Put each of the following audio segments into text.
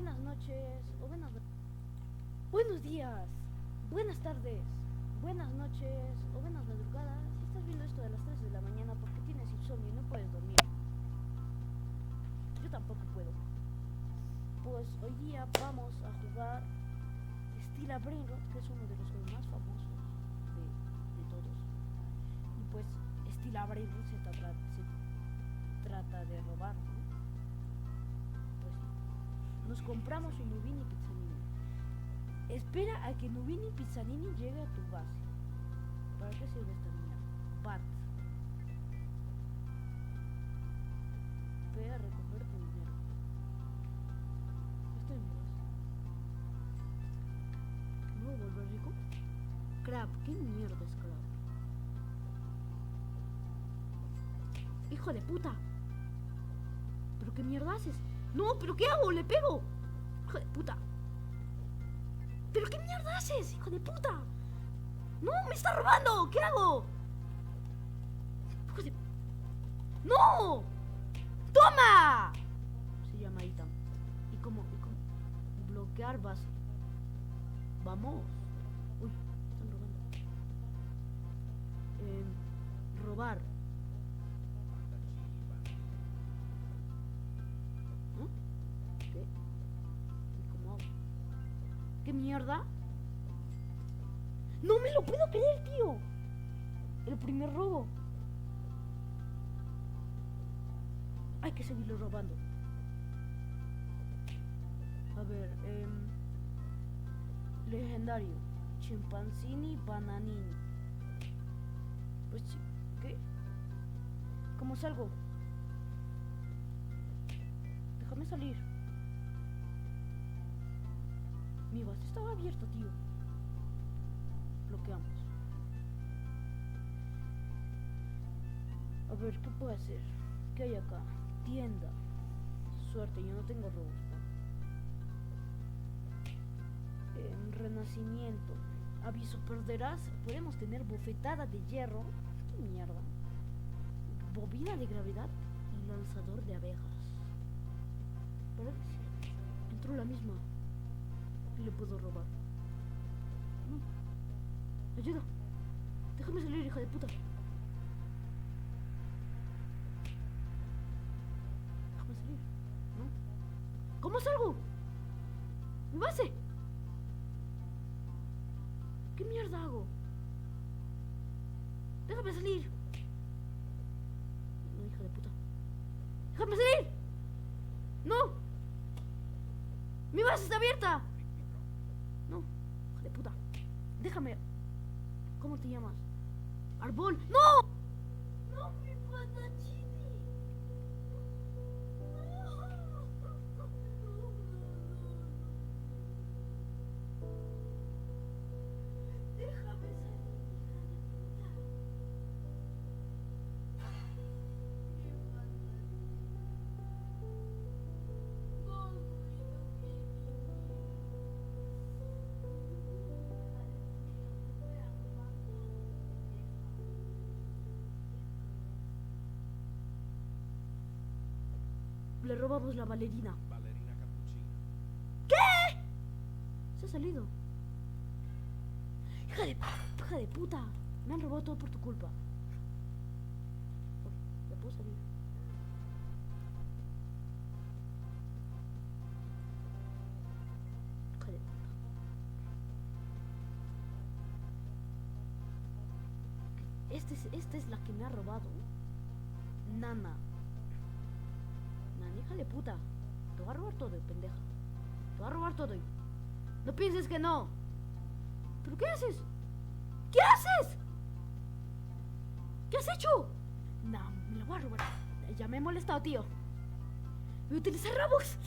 buenas noches o buenos días, buenas tardes, buenas noches o buenas madrugadas. Si estás viendo esto de las 3 de la mañana porque tienes insomnio y no puedes dormir, yo tampoco puedo. Pues hoy día vamos a jugar Steel Brainrot, que es uno de los juegos más famosos de todos. Y pues Steel Brainrot se trata de robar, ¿no? Pues nos compramos un Nubini Pizzanini. Espera a que Nubini Pizzanini llegue a tu base. ¿Para qué sirve esta mierda? Bart. Ve a recoger tu dinero. Estoy en mi base. ¿Me voy a volver rico? Crap, ¿qué mierda es crap? ¡Hijo de puta! ¿Pero qué mierda haces? ¡No! ¿Pero qué hago? ¡Le pego! ¡Hijo de puta! ¿Pero qué mierda haces, hijo de puta? ¡No! ¡Me está robando! ¿Qué hago? ¡Hijo de... ¡No! ¡Toma! Se llama Itam. ¿Y cómo? Bloquear base. Vamos. Uy, están robando. Robar. ¿No? ¿Qué? ¿Y cómo hago? ¿Qué mierda? ¡No me lo puedo creer, tío! El primer robo. Hay que seguirlo robando. A ver, legendario. Chimpanzini Bananini. Pues, ¿qué? ¿Cómo salgo? Déjame salir. Mi base estaba abierta, tío. Bloqueamos. A ver, ¿qué puedo hacer? ¿Qué hay acá? Tienda. Suerte, yo no tengo robos, ¿no? Renacimiento. Aviso, perderás. Podemos tener bofetada de hierro. ¿Qué mierda? Bobina de gravedad y lanzador de abejas. ¿Verdad que sí? Entró la misma. ¿Qué le puedo robar? No. Ayuda. Déjame salir, hija de puta. Déjame salir. ¿No? ¿Cómo salgo? ¡Mi base! ¿Qué mierda hago? Déjame salir. No, hija de puta. ¡Déjame salir! ¡No! ¡Mi base está abierta! No, hija de puta. Déjame. ¿Cómo te llamas? Arbol. ¡No! ¡No, mi patachini! Déjame salir, hija de Le robamos la bailarina. Ballerina cappuccina. ¿Qué? Se ha salido. Hija de puta. Me han robado todo por tu culpa. Ya puedo salir. Hija de puta. Esta es la que me ha robado. Nana. Hija de puta. Te voy a robar todo, pendeja. Te voy a robar todo. No pienses que no. ¿Pero qué haces? ¿Qué haces? ¿Qué has hecho? No, me lo voy a robar. Ya me he molestado, tío. Voy a utilizar Robux.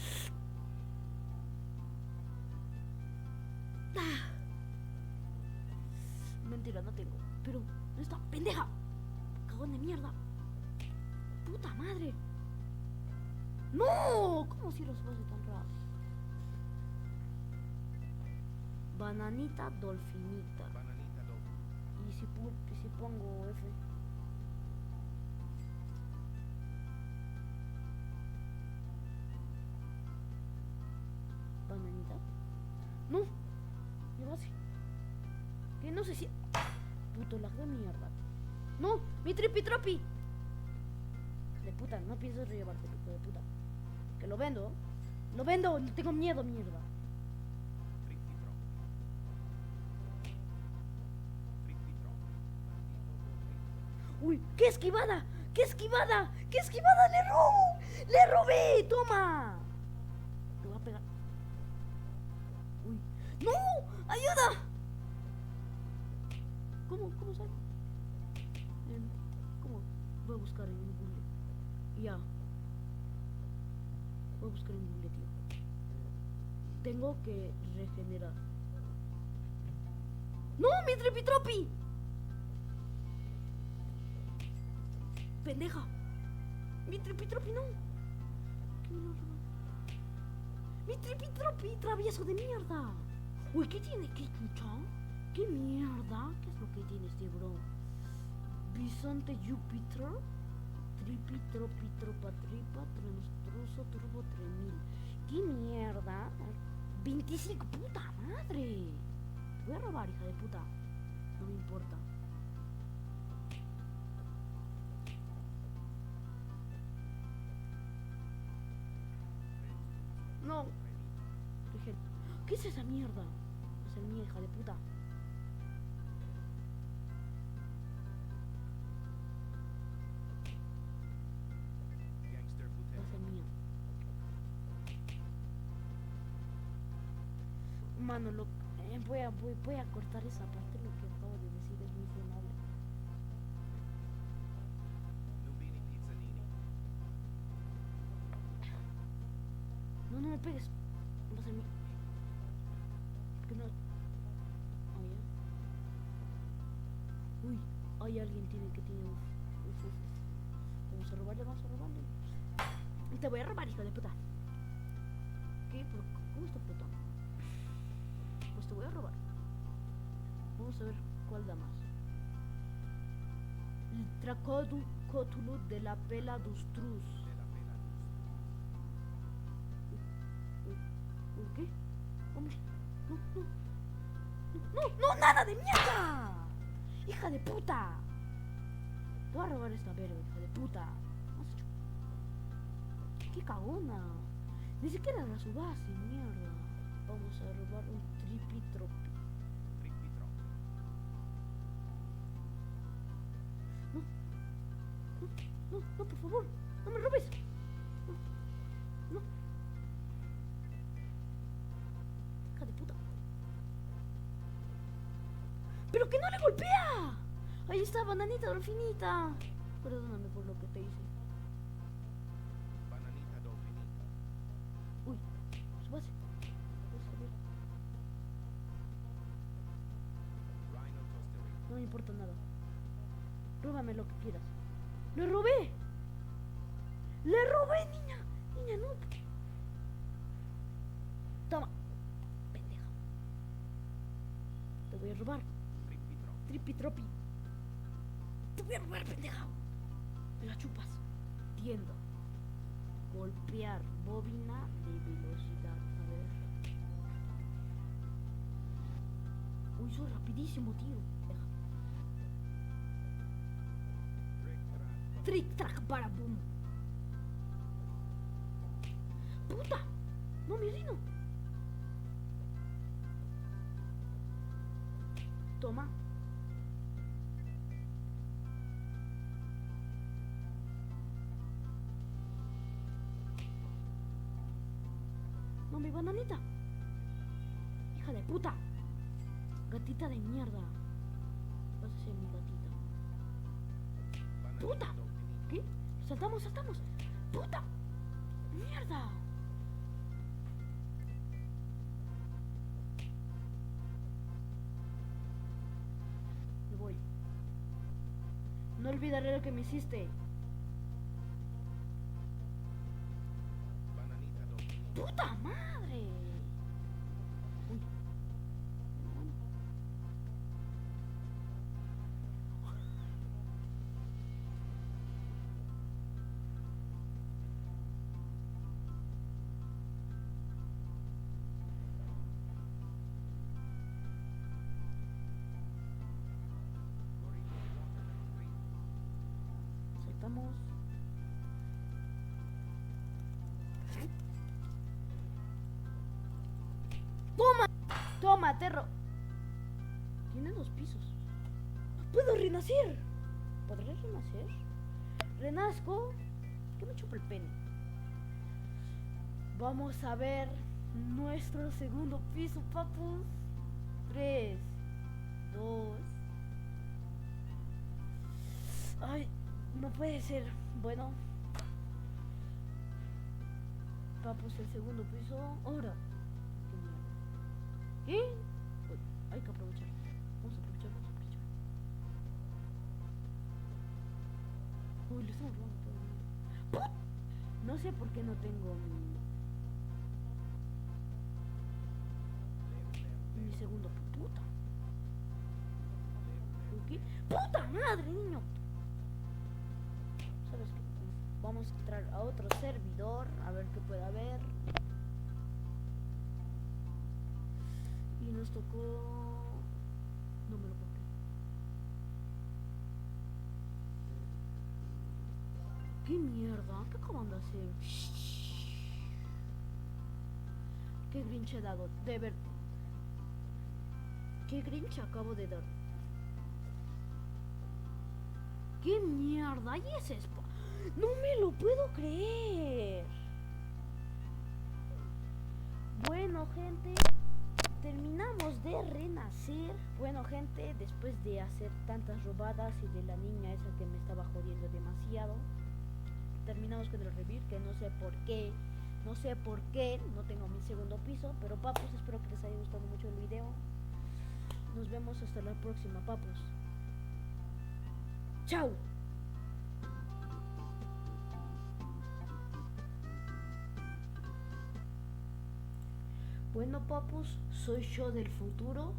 Mentira, no tengo. Pero, ¿dónde está? ¡Pendeja! Cagón de mierda. Puta madre. ¡No! ¿Cómo si los base tan raros? Bananita dolfinita. Bananita doble. ¿Y si pongo F? lag de mierda. ¡No! ¡Mi tripitropi! De puta, no pienso llevarte, hijo de puta. Que lo vendo. ¡Lo vendo! Tengo miedo, mierda. Trippi troppi. Trippi troppi. Maldito borrego. ¡Uy! ¡Qué esquivada! ¡Qué esquivada! ¡Qué esquivada! ¡Le robo! ¡Le robé! ¡Toma! Te voy a pegar. ¡Uy! ¡No! ¡Ayuda! ¿Cómo salgo? ¿Cómo? Voy a buscar en Google. Ya. Voy a buscar en Google, tío. Tengo que regenerar. ¡No! ¡Mi tripitropi! ¡Pendeja! ¡Mi tripitropi no! ¿Qué me lo robó? ¡Mi tripitropi! ¡Travieso de mierda! Uy, ¿qué tiene? ¿Qué chan? ¿Qué mierda? ¿Qué es lo que tiene este bro? Bisonte Júpiter. Tripi, tropi, tropa, tripa, transtroso, turbo 3000. ¿Qué mierda? 25, puta madre. Te voy a robar, hija de puta. No me importa. No. ¿Qué es esa mierda? Va a ser mía, hija de puta. Gangster Va a footage. ser mía. Mano, voy a cortar esa parte. Lo que acabo de decir es muy funable. Nubini Pizzanini. No me pegues. Va a ser mía. Que no. Uy, hay alguien que tiene Vamos a robarle. Te voy a robar, hijo de puta. ¿Qué? ¿Cómo está flotando? Pues te voy a robar. Vamos a ver cuál da más. El tracótulo de la pela dos trus. De la pela Uy, ¿qué? Vamos. No, nada de mierda. Hija de puta. Te voy a robar esta verga, hija de puta. ¿Qué has hecho? Qué cagona. Ni siquiera la subaste, mierda. Vamos a robar un tripitropi. Trippi troppi. No, por favor. No me robes. No. Hija de puta. ¡Pero que no le golpea! Ahí está, bananita dolfinita. Perdóname por lo que te hice. Bananita dolfinita. Uy, subase. Rhino Costa Rica. No me importa nada. Róbame lo que quieras. ¡Le robé! ¡Le robé, niña! Niña, no. Toma. Pendeja. Te voy a robar. Trippi troppi. Tripitropi. Te voy a robar, pendeja. Me la chupas. Tiendo. Golpear bobina de velocidad. A ver. Uy, soy rapidísimo, tío. Deja. Trick track para boom. ¡Puta! No me rino. Toma. No, mi bananita. Hija de puta. Gatita de mierda. Vas a ser mi gatita. Bananita ¡Puta! dolfinita. ¿Qué? Saltamos. ¡Puta! ¡Mierda! Me voy. No olvidaré lo que me hiciste. Bananita dolfinita. ¡Puta madre! Uy. Bueno. Gorila vamos. ¡Toma! ¡Toma, perro! Tiene 2 pisos. ¡Puedo renacer! ¿Podré renacer? Renazco. ¿Qué me chupa el pene? Vamos a ver nuestro segundo piso, papus. 3, 2. Ay, no puede ser. Bueno, papus, el segundo piso. Ahora. ¿Qué? Uy, hay que aprovechar. Vamos a aprovechar. Uy, le estamos robando todo el mundo. No sé por qué no tengo mi segundo puta. ¿Qué? ¡Puta madre, niño! ¿Sabes qué? Vamos a entrar a otro servidor a ver qué puede haber. Y nos tocó... No me lo puedo creer. ¿Qué mierda? ¿Qué acaban de hacer? ¿Qué Grinch he dado? De ver... ¿Qué Grinch acabo de dar? ¿Qué mierda? ¿Y ese spa? ¡No me lo puedo creer! Bueno, gente, terminamos de renacer. Bueno, gente, después de hacer tantas robadas y de la niña esa que me estaba jodiendo demasiado, terminamos con el revivir, que no sé por qué. No tengo mi segundo piso. Pero papus, espero que les haya gustado mucho el video. Nos vemos hasta la próxima, papus. ¡Chao! Bueno, papus, soy yo del futuro.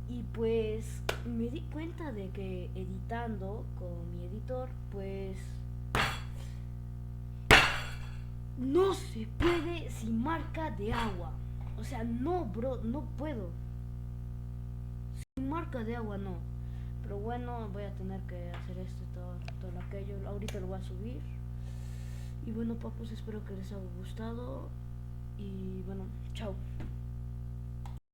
Y pues me di cuenta de que editando con mi editor, pues no se puede sin marca de agua. O sea, no, bro, no puedo. Sin marca de agua no. Pero bueno, voy a tener que hacer esto y todo aquello. Ahorita lo voy a subir. Y bueno, papus, espero que les haya gustado. Y bueno, chao.